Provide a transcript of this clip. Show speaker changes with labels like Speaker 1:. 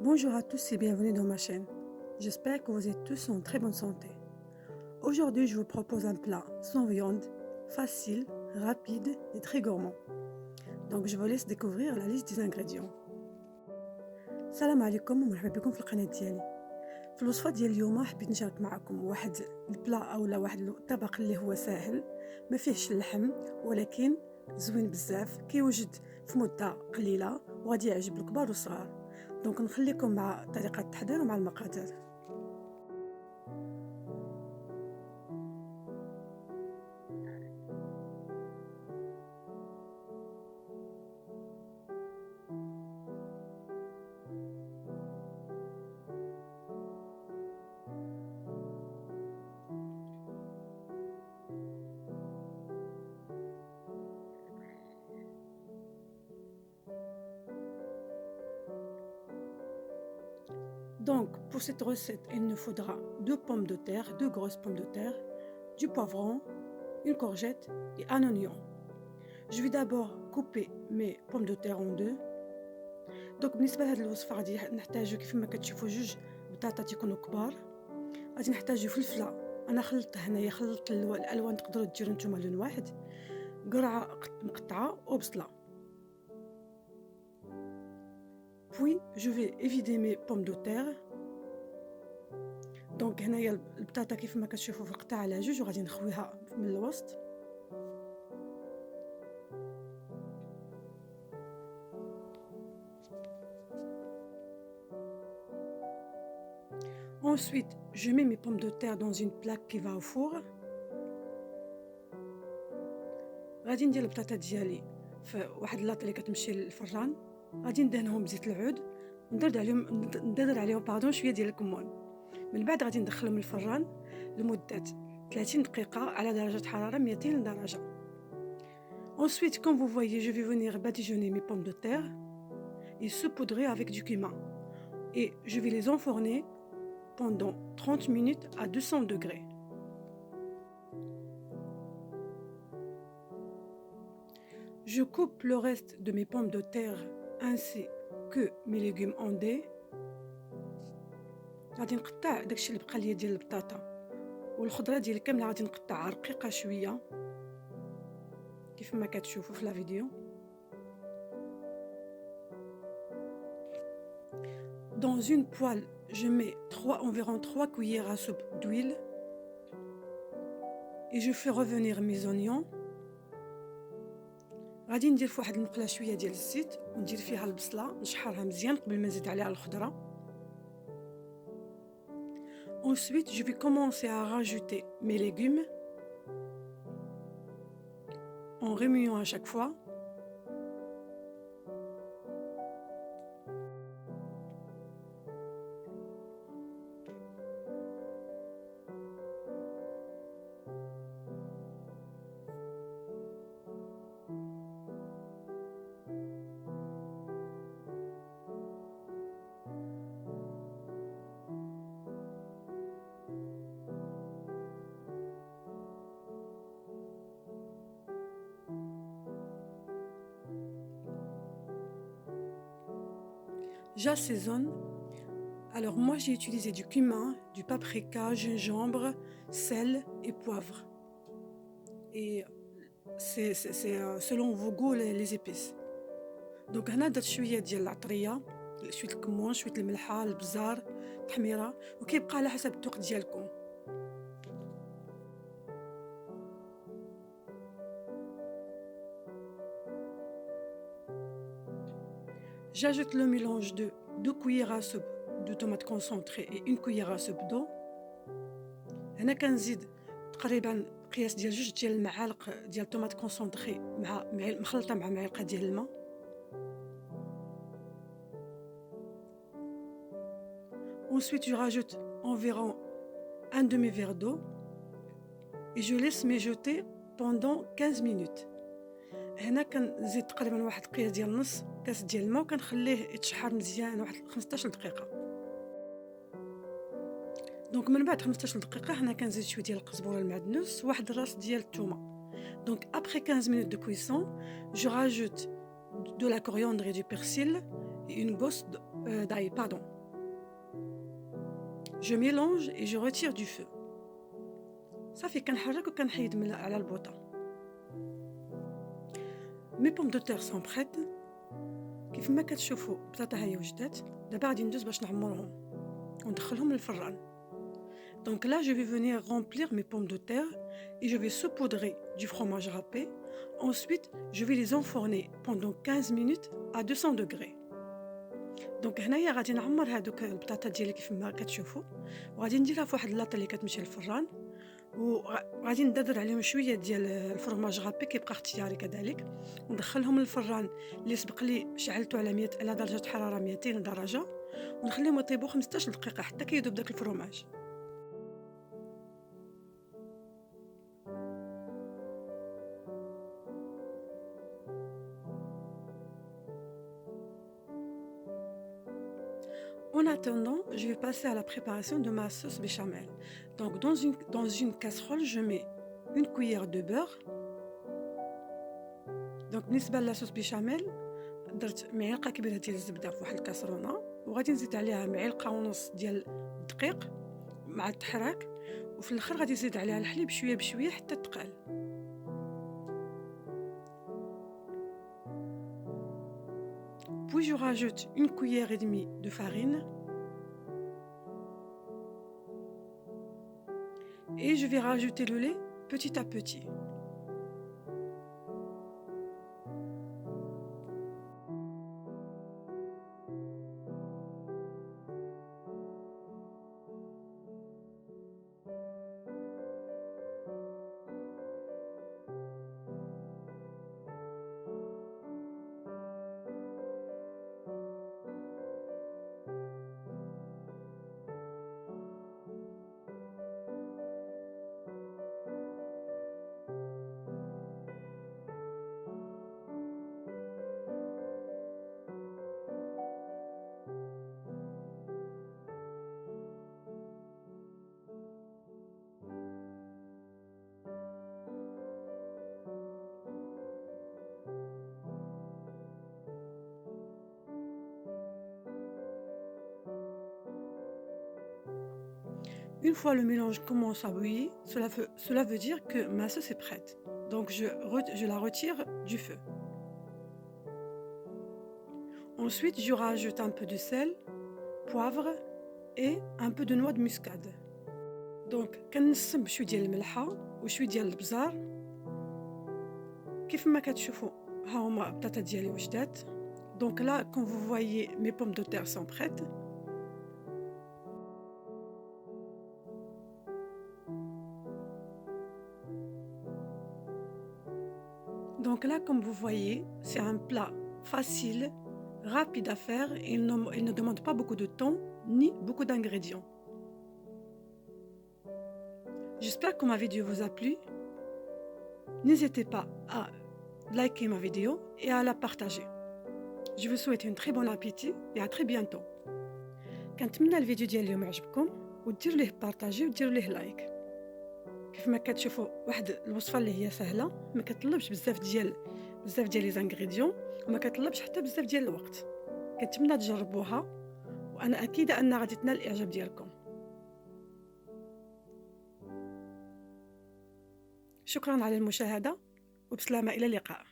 Speaker 1: Bonjour à tous et bienvenue dans ma chaîne. J'espère que vous êtes tous en très bonne santé. Aujourd'hui, je vous propose un plat sans viande, facile, rapide et très gourmand. Donc, je vous laisse découvrir la liste des ingrédients. Salam alaikum ومرحبا بكم في القناة ديالي. في الوصفة ديال اليوم حبيت نشارك معكم واحد البلا اولا واحد الطبق اللي هو ساهل، ما فيهش اللحم ولكن زوين بزاف، كيوجد في مدة قليلة وغادي يعجب الكبار والصغار. دونك نخليكم مع طريقة التحضير ومع المقادير. Donc, pour cette recette, il nous faudra 2 pommes de terre, 2 grosses pommes de terre, du poivron, une courgette et un oignon. Je vais d'abord couper mes pommes de terre en deux. Donc, بالنسبة لهاد الوصفة غادي نحتاجو كيف ما كتشوفوا جوج بطاطا يكونوا كبار. غادي نحتاجو فلفلة، أنا خلطتها هنايا، خلطت الألوان، تقدروا ديروا نتوما لون واحد، قرعة مقطعة وبصلة. Puis, je vais évider mes pommes de terre. دونك هنايا البطاطا كيف ما كتشوفوا في القطع على جوج وغادي نخويها من الوسط. Ensuite, je mets mes pommes de terre dans une plaque qui va au four. غادي ندير البطاطا ديالي في واحد اللاط اللي كتمشي للفران، غادي ندهنهم بزيت العود وندير عليهم شويه ديال الكمون. من بعد غادي ندخلهم الفران لمدة 30 دقيقة على درجة حرارة 200 درجة. Ensuite, comme vous voyez, je vais venir badigeonner mes pommes de terre et saupoudrer avec du cumin. Et je vais les enfourner pendant 30 minutes à 200 degrés. Je coupe le reste de mes pommes de terre ainsi que mes légumes en dés. غادي نقطع داكشي اللي بقى ليا ديال البطاطا والخضره ديالي كامله، غادي نقطعها رقيقه شويه كيف ما كتشوفوا في لا فيديو. Dans une poêle, je mets environ 3 cuillères à soupe d'huile et je fais revenir mes oignons. غادي ندير في واحد المقله شويه ديال الزيت وندير فيها البصله، نشحرها مزيان قبل ما نزيد عليها الخضره. Ensuite, je vais commencer à rajouter mes légumes en remuant à chaque fois. J'assaisonne. Alors moi j'ai utilisé du cumin, du paprika, gingembre, sel et poivre. Et c'est selon vos goûts les épices. Donc هنا درت شويه ديال العطريه، شويه الكمون، شويه الملحه، البزار، التحميره، وكيبقى على حسب الذوق ديالكم. J'ajoute le mélange de 2 cuillères à soupe de tomates concentrées et 1 cuillère à soupe d'eau. هنا كنزيد تقريبا قياس ديال 2 ديال المعالق ديال الطوماط كونسونطري مخلطه مع معلقه ديال الماء. Ensuite, je rajoute environ un demi-verre d'eau et je laisse mijoter pendant 15 minutes. هنا كنزيد تقريبا واحد قياس ديال نص كاس ديال الماء وكنخليه يتشحر مزيان واحد 15 دقيقة. دونك من بعد 15 دقيقة هنا كنزيد شويه ديال القزبورة المعدنوس وواحد الراس ديال الثومة. Donc après 15 minutes de cuisson, je rajoute de la coriandre et du persil et une pardon. Je mélange et je retire du feu. صافي كنحرك وكنحيد من على البوطة. Mes pommes de terre sont prêtes. كيف ما كتشوفوا البطاطا هي وجدات. دابا غادي ندوز باش نعمرهم وندخلهم للفران. Donc là, je vais venir remplir mes pommes de terre et je vais saupoudrer du fromage râpé. Ensuite, je vais les enfourner pendant 15 minutes à 200 degrés. Donc هنايا غادي نعمر هادوك البطاطا ديالي كيف ما كتشوفوا وغادي نديرها في واحد اللاطه اللي كتمشي للفران وغادي ندردر عليهم شويه ديال الفرماج غابي كيبقى اختياري كذلك وندخلهم للفران اللي سبق لي شعلته على درجه حراره 200 درجه ونخليهم يطيبوا 15 دقيقه حتى كيذوب داك الفرماج. En attendant, je vais passer à la préparation de ma sauce béchamel. Donc dans une casserole, je mets une cuillère de beurre. Donc بالنسبة للصوص بيشاميل درت معلقة كبيرة ديال الزبدة في واحد الكاسرونة وغادي نزيد عليها معلقة ونص ديال الدقيق مع التحراك وفي الاخر غادي نزيد عليها الحليب شوية بشوية حتى تقال. Puis je rajoute une cuillère et demie de farine et je vais rajouter le lait petit à petit. Une fois le mélange commence à bouillir, cela veut dire que ma sauce est prête. Donc je la retire du feu. Ensuite, je rajoute un peu de sel, poivre et un peu de noix de muscade. Donc كنصب شويه ديال الملحه وشويه ديال البزار. كيف ما كتشوفوا ها هما البطاطا ديالي وجدات. Donc là, quand vous voyez mes pommes de terre sont prêtes. Donc là, comme vous voyez, c'est un plat facile, rapide à faire et il ne demande pas beaucoup de temps ni beaucoup d'ingrédients. J'espère que ma vidéo vous a plu. N'hésitez pas à liker ma vidéo et à la partager. Je vous souhaite un très bon appétit et à très bientôt. كنتمنى الفيديو ديال اليوم عجبكم وديروا ليه بارطاجي وديروا ليه لايك. كيف ما كتشوفوا واحد الوصفه اللي هي سهله ما كتطلبش بزاف ديال لي زانغريديون وما كتطلبش حتى بزاف ديال الوقت. كنتمنى تجربوها وانا اكيده ان غادي تنال الاعجاب ديالكم. شكرا على المشاهده وبسلامه الى اللقاء.